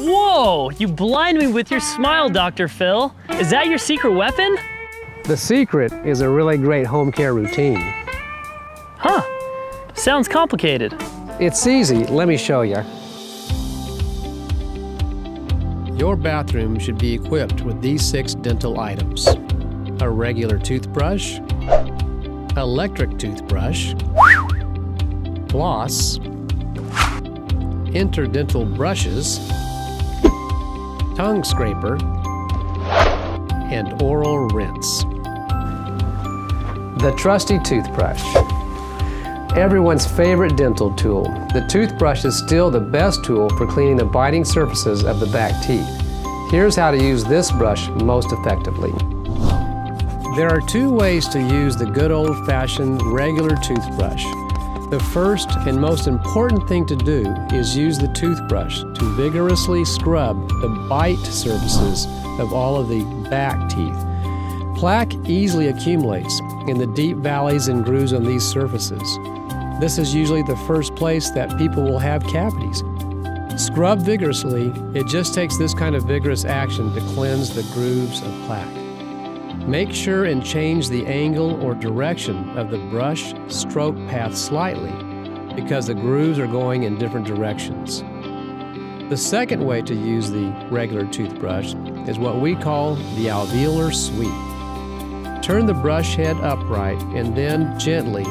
Whoa, you blind me with your smile, Dr. Phil. Is that your secret weapon? The secret is a really great home care routine. Huh, sounds complicated. It's easy, let me show you. Your bathroom should be equipped with these 6 dental items. A regular toothbrush, electric toothbrush, floss, interdental brushes, tongue scraper, and oral rinse. The trusty toothbrush. Everyone's favorite dental tool. The toothbrush is still the best tool for cleaning the biting surfaces of the back teeth. Here's how to use this brush most effectively. There are 2 ways to use the good old-fashioned regular toothbrush. The first and most important thing to do is use the toothbrush to vigorously scrub the bite surfaces of all of the back teeth. Plaque easily accumulates in the deep valleys and grooves on these surfaces. This is usually the first place that people will have cavities. Scrub vigorously. It just takes this kind of vigorous action to cleanse the grooves of plaque. Make sure and change the angle or direction of the brush stroke path slightly because the grooves are going in different directions. The second way to use the regular toothbrush is what we call the alveolar sweep. Turn the brush head upright and then gently,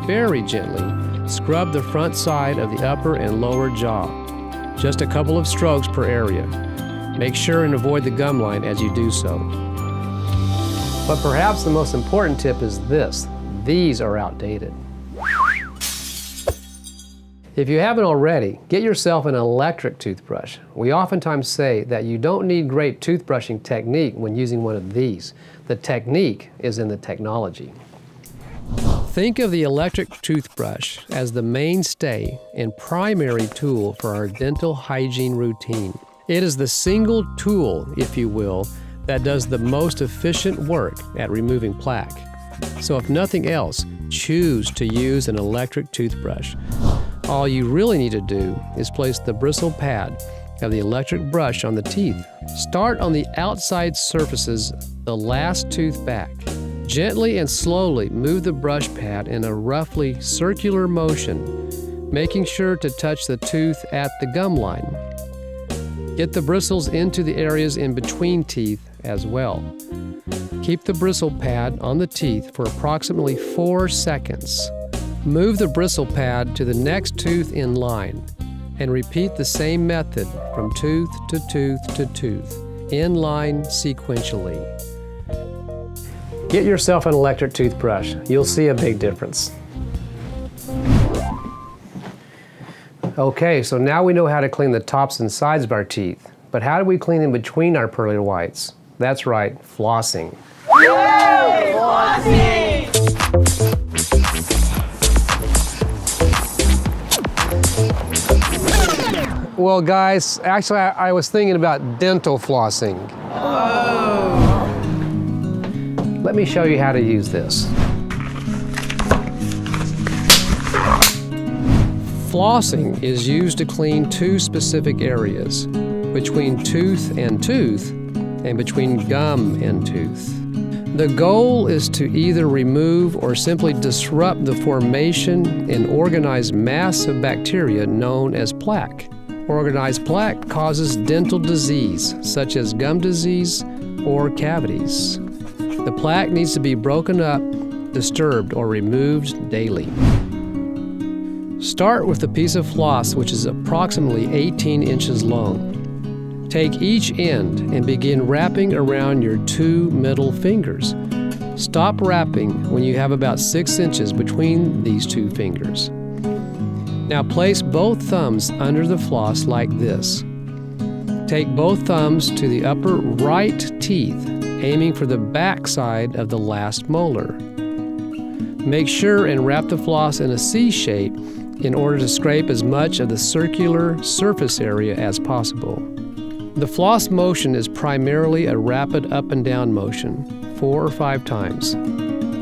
very gently, scrub the front side of the upper and lower jaw. Just a couple of strokes per area. Make sure and avoid the gum line as you do so. But perhaps the most important tip is this. These are outdated. If you haven't already, get yourself an electric toothbrush. We oftentimes say that you don't need great toothbrushing technique when using one of these. The technique is in the technology. Think of the electric toothbrush as the mainstay and primary tool for our dental hygiene routine. It is the single tool, if you will, that does the most efficient work at removing plaque. So if nothing else, choose to use an electric toothbrush. All you really need to do is place the bristle pad of the electric brush on the teeth. Start on the outside surfaces, the last tooth back. Gently and slowly move the brush pad in a roughly circular motion, making sure to touch the tooth at the gum line. Get the bristles into the areas in between teeth as well. Keep the bristle pad on the teeth for approximately 4 seconds. Move the bristle pad to the next tooth in line and repeat the same method from tooth to tooth to tooth, in line sequentially. Get yourself an electric toothbrush. You'll see a big difference. Okay, so now we know how to clean the tops and sides of our teeth. But how do we clean in between our pearly whites? That's right, flossing. Yay! Flossing! Well, guys, actually, I was thinking about dental flossing. Oh. Let me show you how to use this. Flossing is used to clean 2 specific areas, between tooth and between gum and tooth. The goal is to either remove or simply disrupt the formation and organized mass of bacteria known as plaque. Organized plaque causes dental disease, such as gum disease or cavities. The plaque needs to be broken up, disturbed, or removed daily. Start with a piece of floss which is approximately 18 inches long. Take each end and begin wrapping around your 2 middle fingers. Stop wrapping when you have about 6 inches between these 2 fingers. Now place both thumbs under the floss like this. Take both thumbs to the upper right teeth, aiming for the back side of the last molar. Make sure and wrap the floss in a C shape in order to scrape as much of the circular surface area as possible. The floss motion is primarily a rapid up and down motion, 4 or 5 times.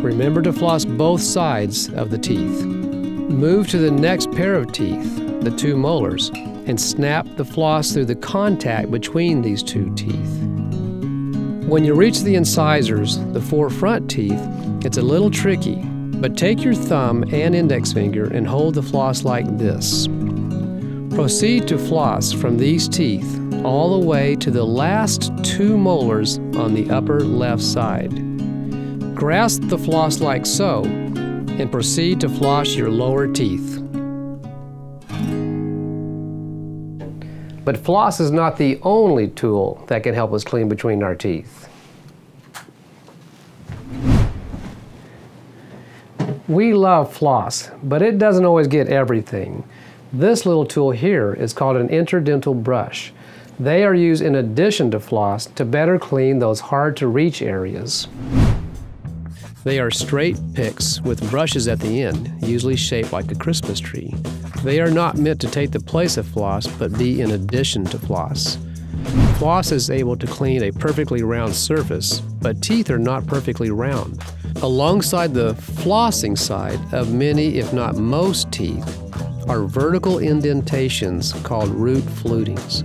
Remember to floss both sides of the teeth. Move to the next pair of teeth, the 2 molars, and snap the floss through the contact between these 2 teeth. When you reach the incisors, the 4 front teeth, it's a little tricky, but take your thumb and index finger and hold the floss like this. Proceed to floss from these teeth all the way to the last 2 molars on the upper left side. Grasp the floss like so, and proceed to floss your lower teeth. But floss is not the only tool that can help us clean between our teeth. We love floss, but it doesn't always get everything. This little tool here is called an interdental brush. They are used in addition to floss to better clean those hard-to-reach areas. They are straight picks with brushes at the end, usually shaped like a Christmas tree. They are not meant to take the place of floss, but be in addition to floss. Floss is able to clean a perfectly round surface, but teeth are not perfectly round. Alongside the flossing side of many, if not most teeth, are vertical indentations called root flutings.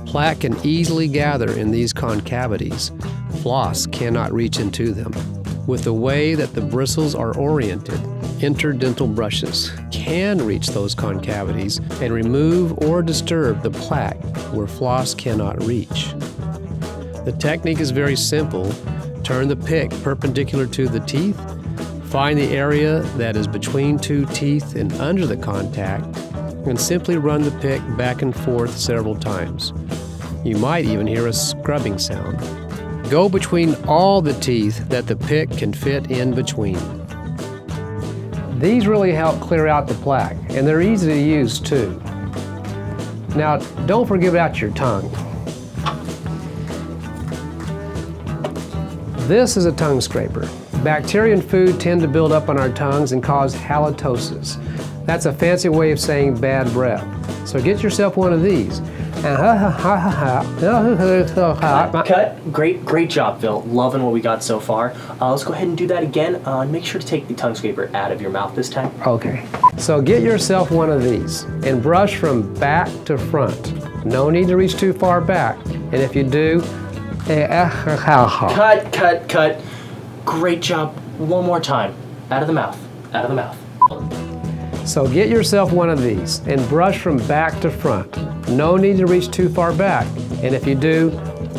Plaque can easily gather in these concavities. Floss cannot reach into them. With the way that the bristles are oriented, interdental brushes can reach those concavities and remove or disturb the plaque where floss cannot reach. The technique is very simple. Turn the pick perpendicular to the teeth, find the area that is between 2 teeth and under the contact, and simply run the pick back and forth several times. You might even hear a scrubbing sound. Go between all the teeth that the pick can fit in between. These really help clear out the plaque, and they're easy to use too. Now, don't forget about your tongue. This is a tongue scraper. Bacteria and food tend to build up on our tongues and cause halitosis. That's a fancy way of saying bad breath. So get yourself one of these. Cut. Great job, Phil. Loving what we got so far. Let's go ahead and do that again. Make sure to take the tongue scraper out of your mouth this time. Okay. So get yourself one of these and brush from back to front. No need to reach too far back. And if you do, Cut. Great job. One more time. Out of the mouth. Out of the mouth. So get yourself one of these and brush from back to front. No need to reach too far back. And if you do,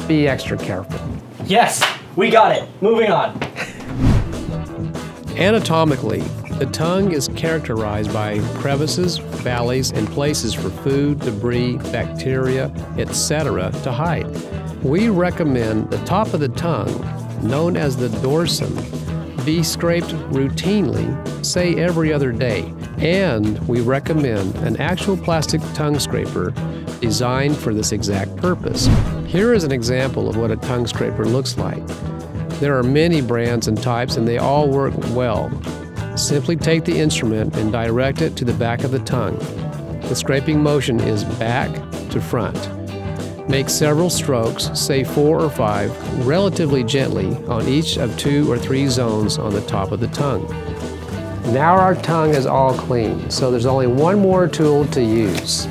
be extra careful. Yes, we got it. Moving on. Anatomically, the tongue is characterized by crevices, valleys, and places for food, debris, bacteria, etc. to hide. We recommend the top of the tongue, known as the dorsum, be scraped routinely, say every other day. And we recommend an actual plastic tongue scraper designed for this exact purpose. Here is an example of what a tongue scraper looks like. There are many brands and types and they all work well. Simply take the instrument and direct it to the back of the tongue. The scraping motion is back to front. Make several strokes, say 4 or 5, relatively gently on each of 2 or 3 zones on the top of the tongue. Now our tongue is all clean, so there's only one more tool to use.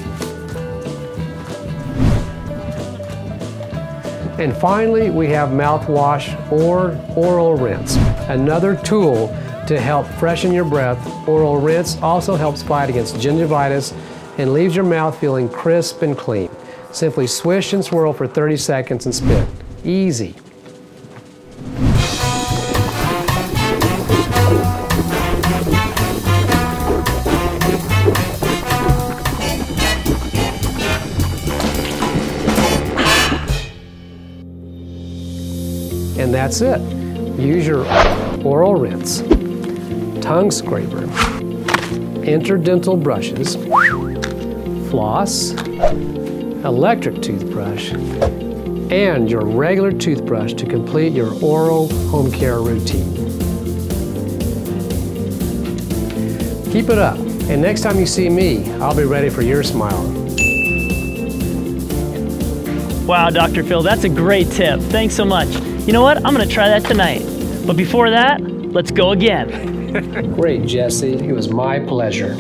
And finally, we have mouthwash or oral rinse, another tool to help freshen your breath. Oral rinse also helps fight against gingivitis and leaves your mouth feeling crisp and clean. Simply swish and swirl for 30 seconds and spit. Easy. And that's it. Use your oral rinse, tongue scraper, interdental brushes, floss, electric toothbrush, and your regular toothbrush to complete your oral home care routine. Keep it up, and next time you see me, I'll be ready for your smile. Wow, Dr. Phil, that's a great tip. Thanks so much. You know what? I'm gonna try that tonight. But before that, let's go again. Great, Jesse. It was my pleasure.